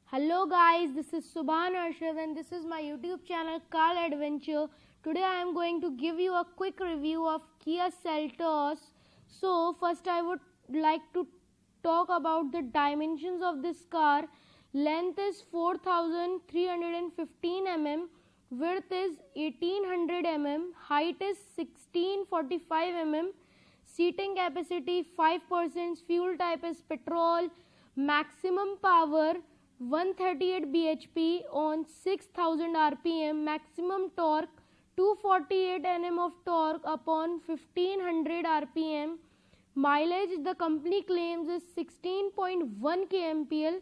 Hello guys, this is Subhan Arshad and this is my YouTube channel Car Adventure. Today I am going to give you a quick review of Kia Seltos. So first I would like to talk about the dimensions of this car. Length is 4315 mm, width is 1800 mm, height is 1645 mm, seating capacity 5%, fuel type is petrol, maximum power 138 bhp on 6000 rpm, maximum torque 248 Nm of torque upon 1500 rpm. Mileage the company claims is 16.1 kmpl.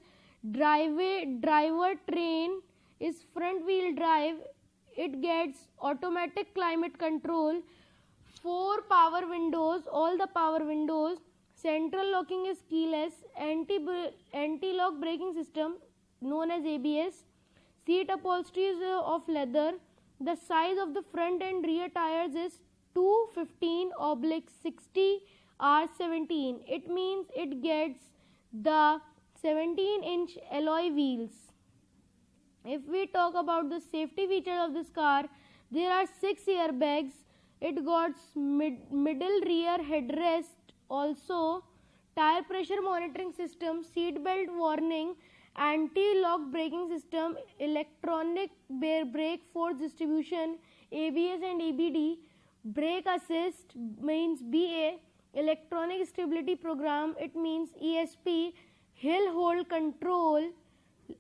Driver train is front wheel drive. It gets automatic climate control, 4 power windows, all the power windows. Central locking is keyless, anti-lock braking system known as ABS. Seat upholstery is of leather. The size of the front and rear tires is 215/60 R17. It means it gets the 17-inch alloy wheels. If we talk about the safety features of this car, there are 6 airbags. It got middle rear headrest, also tire pressure monitoring system, seat belt warning, anti-lock braking system, electronic brake force distribution, ABS and ABD, brake assist means BA, electronic stability program, it means ESP, hill hold control.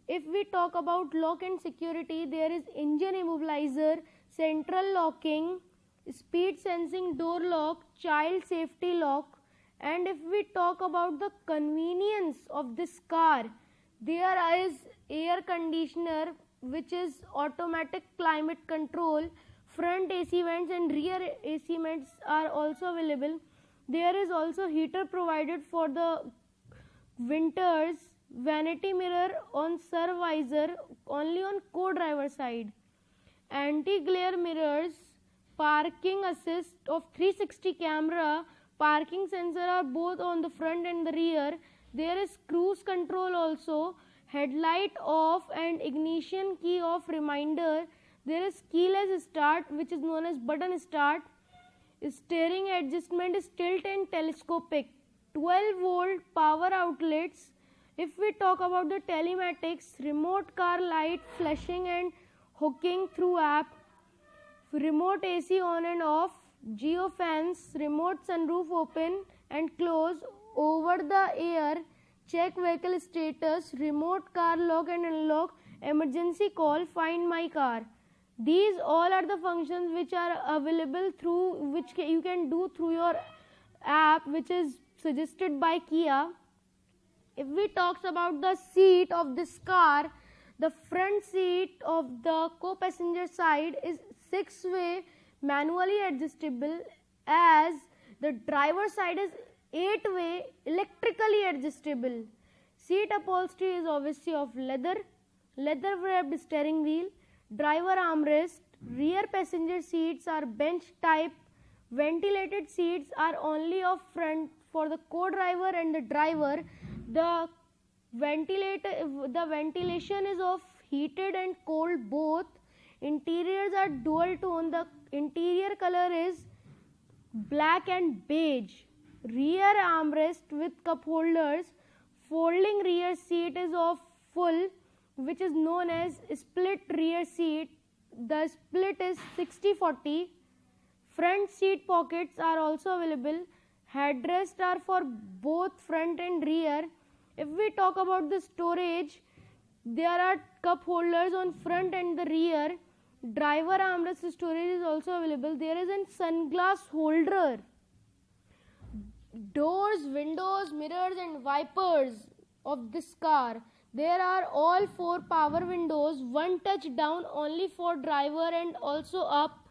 If we talk about lock and security, there is engine immobilizer, central locking, speed sensing door lock, child safety lock. And if we talk about the convenience of this car, there is air conditioner which is automatic climate control, front AC vents and rear AC vents are also available. There is also heater provided for the winters, vanity mirror on sur visor only on co-driver side, anti-glare mirrors, parking assist of 360 camera, parking sensor are both on the front and the rear. There is cruise control also, headlight off and ignition key off reminder. There is keyless start which is known as button start. Steering adjustment is tilt and telescopic. 12-volt power outlets. If we talk about the telematics, remote car light flashing and hooking through app, remote AC on and off, geo fans, remote sunroof open and close, over the air, check vehicle status, remote car lock and unlock, emergency call, find my car. These all are the functions which are available through which you can do through your app which is suggested by Kia. If we talk about the seat of this car, the front seat of the co-passenger side is 6-way manually adjustable, as the driver side is 8-way electrically adjustable. Seat upholstery is obviously of leather wrapped steering wheel, driver armrest, rear passenger seats are bench type, ventilated seats are only of front for the co-driver and the driver. The ventilation is of heated and cold both. Interiors are dual tone. The interior color is black and beige. Rear armrest with cup holders. Folding rear seat is of full, which is known as split rear seat. The split is 60/40. Front seat pockets are also available. Headrests are for both front and rear. If we talk about the storage, there are cup holders on front and the rear. Driver armrest storage is also available. There is a sunglass holder. Doors, windows, mirrors and wipers of this car. There are all 4 power windows, one touch down only for driver and also up.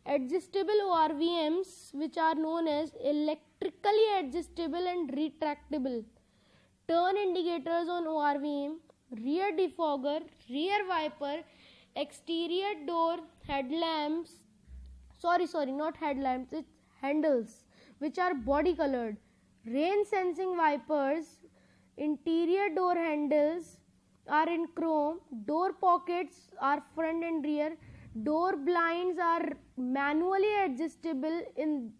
Adjustable ORVMs which are known as electrically adjustable and retractable. Turn indicators on ORVM, rear defogger, rear wiper, exterior door headlamps, not headlamps, it's handles which are body colored, rain sensing wipers, interior door handles, are in chrome. Door pockets are front and rear. Door blinds are manually adjustable in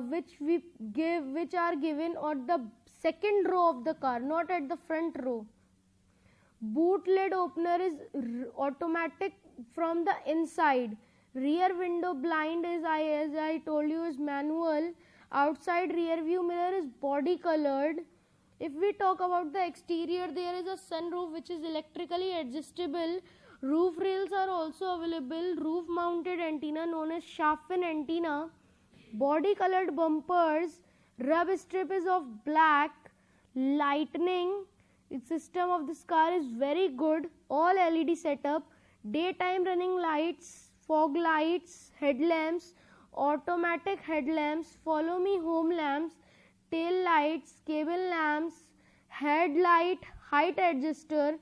which are given on the second row of the car, not at the front row. Boot lid opener is automatic from the inside. Rear window blind is, as I told you, is manual. Outside rear view mirror is body colored. If we talk about the exterior, there is a sunroof which is electrically adjustable. Roof rails are also available. Roof mounted antenna known as shark fin antenna. Body colored bumpers. Rub strip is of black. Lightning system of this car is very good. All LED setup. Daytime running lights, fog lights, headlamps, automatic headlamps, follow me home lamps, tail lights, cable lamps, headlight, height adjuster,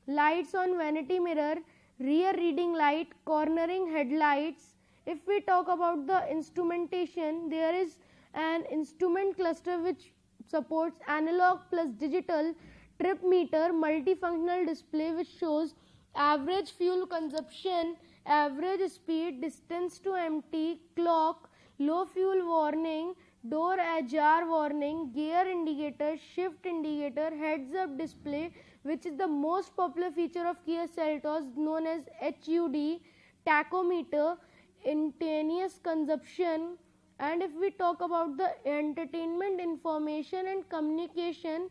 lights on vanity mirror, rear reading light, cornering headlights. If we talk about the instrumentation, there is an instrument cluster which supports analog plus digital, trip meter, multifunctional display which shows average fuel consumption, average speed, distance to empty, clock, low fuel warning, door ajar warning, gear indicator, shift indicator, heads up display, which is the most popular feature of Kia Seltos, known as HUD, tachometer, instantaneous consumption. And if we talk about the entertainment, information and communication,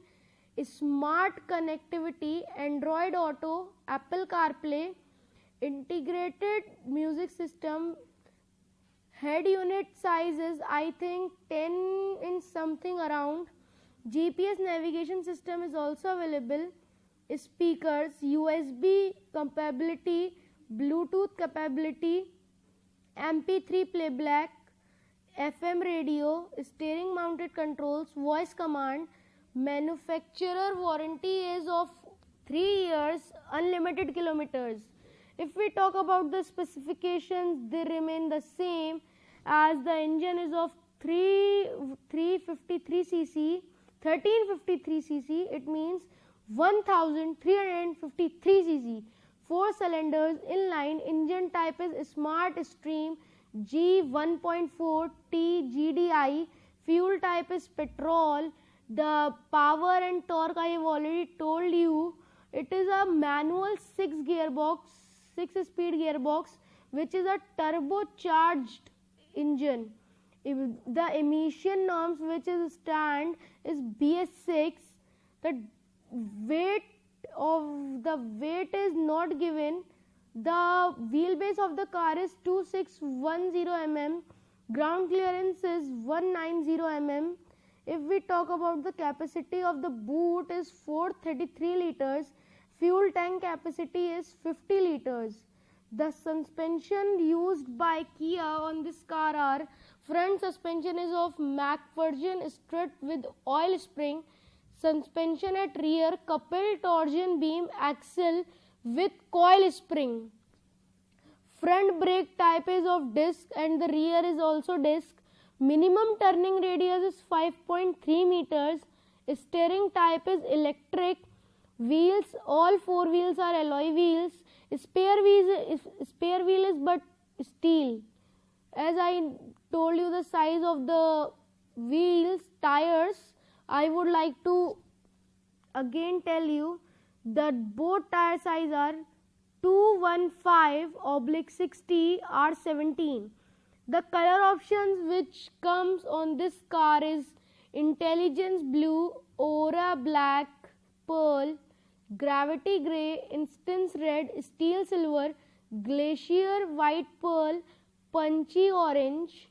smart connectivity, Android Auto, Apple CarPlay, integrated music system. Head unit size is, I think, 10 inch something around. GPS navigation system is also available. Speakers, USB compatibility, Bluetooth capability, MP3 playback, FM radio, steering mounted controls, voice command. Manufacturer warranty is of 3 years, unlimited kilometers. If we talk about the specifications, they remain the same, as the engine is of 1353 cc. It means 1353 cc. 4 cylinders, inline. Engine type is Smart Stream G1.4 T GDI. Fuel type is petrol. The power and torque I have already told you. It is a manual 6-speed gearbox, which is a turbocharged engine. The emission norms which is stand is BS6. The weight is not given. The wheelbase of the car is 2610 mm. Ground clearance is 190 mm. If we talk about the capacity of the boot is 433 liters. Fuel tank capacity is 50 liters. The suspension used by Kia on this car are: front suspension is of McPherson strut with oil spring. Suspension at rear coupled torsion beam axle with coil spring. Front brake type is of disc and the rear is also disc. Minimum turning radius is 5.3 meters. Steering type is electric. Wheels, all 4 wheels are alloy wheels. Spare wheel is but steel. As I told you the size of the wheels, tires, I would like to again tell you that both tire size are 215/60 R17. The color options which comes on this car is Intelligence Blue, Aura Black, Pearl, Gravity Grey, Instance Red, Steel Silver, Glacier White Pearl, Punchy Orange.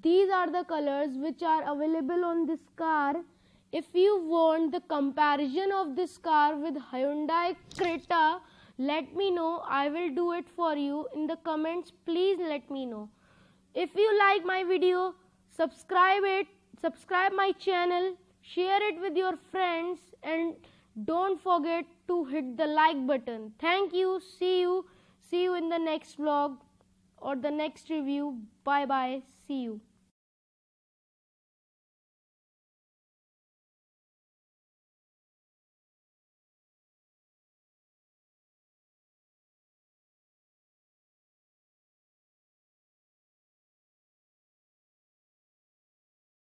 These are the colors which are available on this car. If you want the comparison of this car with Hyundai Creta, let me know. I will do it for you. In the comments, please let me know. If you like my video, subscribe my channel, share it with your friends, and don't forget to hit the like button. Thank you. See you in the next vlog or the next review. Bye bye. See you.